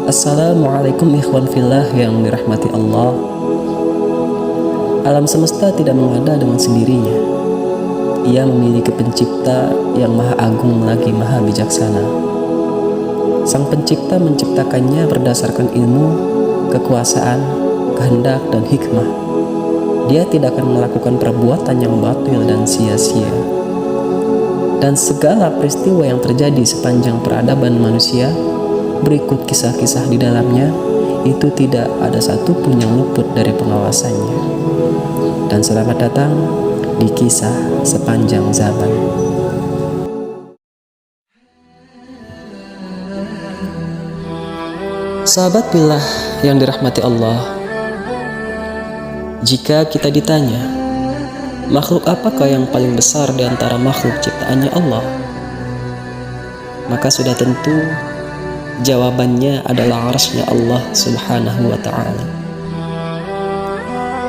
Assalamualaikum ikhwan fillah yang dirahmati Allah. Alam semesta tidak mengada dengan sendirinya. Ia memiliki pencipta yang maha agung lagi maha bijaksana. Sang pencipta menciptakannya berdasarkan ilmu, kekuasaan, kehendak, dan hikmah. Dia tidak akan melakukan perbuatan yang batil dan sia-sia. Dan segala peristiwa yang terjadi sepanjang peradaban manusia, berikut kisah-kisah di dalamnya, itu tidak ada satupun yang luput dari pengawasannya. Dan selamat datang di kisah sepanjang zaman. Sahabat billah yang dirahmati Allah, jika kita ditanya, makhluk apakah yang paling besar di antara makhluk ciptaannya Allah? Maka sudah tentu jawabannya adalah arsy-Nya Allah Subhanahu wa ta'ala.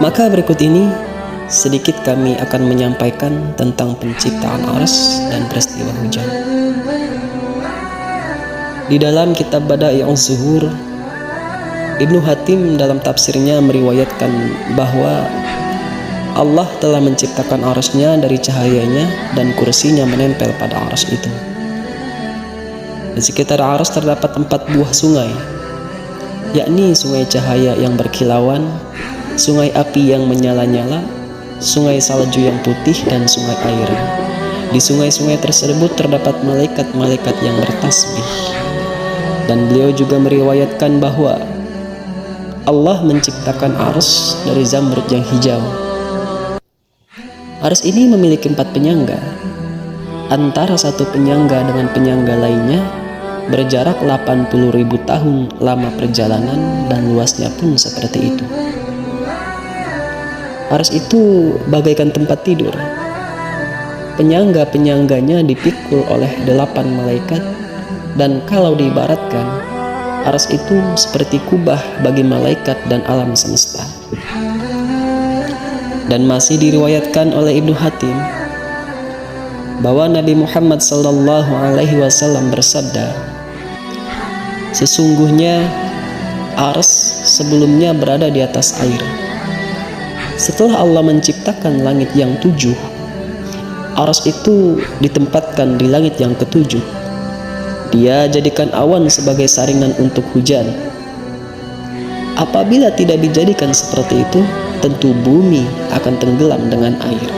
Maka berikut ini sedikit kami akan menyampaikan tentang penciptaan arsy dan peristiwa hujan. Di dalam kitab Bada'i'uz Zuhur, Ibnu Hatim dalam tafsirnya meriwayatkan bahwa Allah telah menciptakan arsy-Nya dari cahayanya dan kursinya menempel pada arsy itu. Di sekitar arsy terdapat 4 buah sungai, yakni sungai cahaya yang berkilauan, sungai api yang menyala-nyala, sungai salju yang putih, dan sungai air. Di sungai-sungai tersebut terdapat malaikat-malaikat yang bertasbih. Dan beliau juga meriwayatkan bahwa Allah menciptakan arsy dari zamrud yang hijau. Arsy ini memiliki 4 penyangga. Antara satu penyangga dengan penyangga lainnya berjarak 80.000 tahun lama perjalanan, dan luasnya pun seperti itu. Arsy itu bagaikan tempat tidur. Penyangga-penyangganya dipikul oleh 8 malaikat, dan kalau diibaratkan, arsy itu seperti kubah bagi malaikat dan alam semesta. Dan masih diriwayatkan oleh Ibnu Hatim bahwa Nabi Muhammad SAW bersabda, sesungguhnya arsy sebelumnya berada di atas air. Setelah Allah menciptakan langit yang 7, arsy itu ditempatkan di langit yang ke-7. Dia jadikan awan sebagai saringan untuk hujan. Apabila tidak dijadikan seperti itu, tentu bumi akan tenggelam dengan air.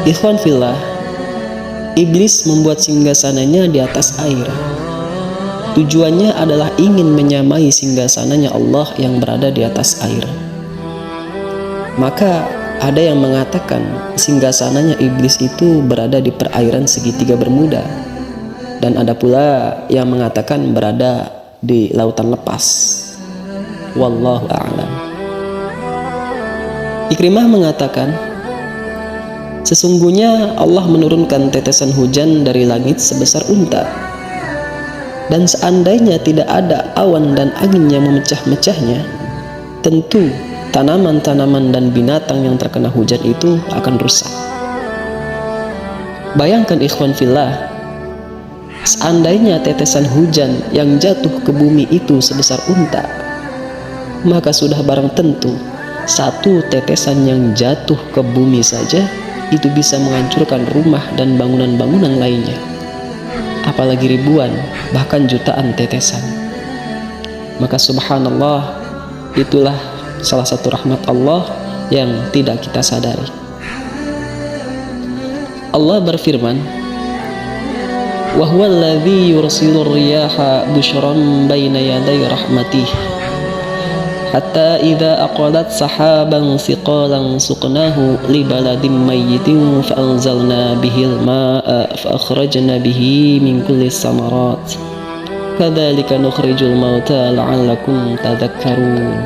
Ikhwan fillah, iblis membuat singgasananya di atas air. Tujuannya adalah ingin menyamai singgasananya Allah yang berada di atas air. Maka ada yang mengatakan singgasananya iblis itu berada di perairan segitiga Bermuda, dan ada pula yang mengatakan berada di lautan lepas. Wallahu a'lam. Ikrimah mengatakan, sesungguhnya Allah menurunkan tetesan hujan dari langit sebesar unta. Dan seandainya tidak ada awan dan angin yang memecah-mecahnya, tentu tanaman-tanaman dan binatang yang terkena hujan itu akan rusak. Bayangkan ikhwan fillah, seandainya tetesan hujan yang jatuh ke bumi itu sebesar unta, maka sudah barang tentu satu tetesan yang jatuh ke bumi saja itu bisa menghancurkan rumah dan bangunan-bangunan lainnya, apalagi ribuan bahkan jutaan tetesan. Maka subhanallah, itulah salah satu rahmat Allah yang tidak kita sadari. Allah berfirman, wa huwa alladhi yursilu riyaha bushran baina yaday rahmatih hatta idza aqalat sahaban thiqalan suqnahu li baladin mayyitin fa anzalna bihil ma'a fa akhrajna bihi min kulli samarat kadzalika nukhrijul mauta la'allakum tadhakkarun.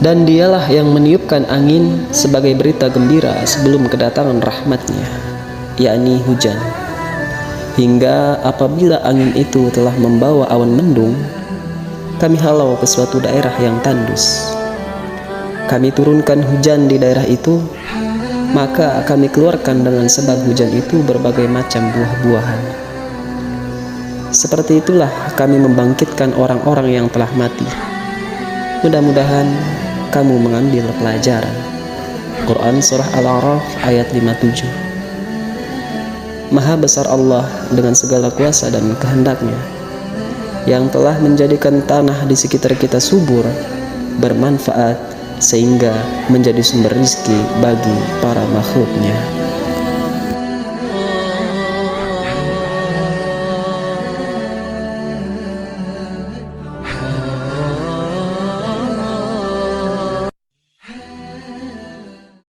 Dan dialah yang meniupkan angin sebagai berita gembira sebelum kedatangan rahmatnya, yakni hujan, hingga apabila angin itu telah membawa awan mendung, kami halau ke suatu daerah yang tandus. Kami turunkan hujan di daerah itu, maka kami keluarkan dengan sebab hujan itu berbagai macam buah-buahan. Seperti itulah kami membangkitkan orang-orang yang telah mati. Mudah-mudahan kamu mengambil pelajaran. Quran Surah Al-A'raf ayat 57. Maha besar Allah dengan segala kuasa dan kehendaknya, yang telah menjadikan tanah di sekitar kita subur, bermanfaat, sehingga menjadi sumber rizki bagi para makhluknya.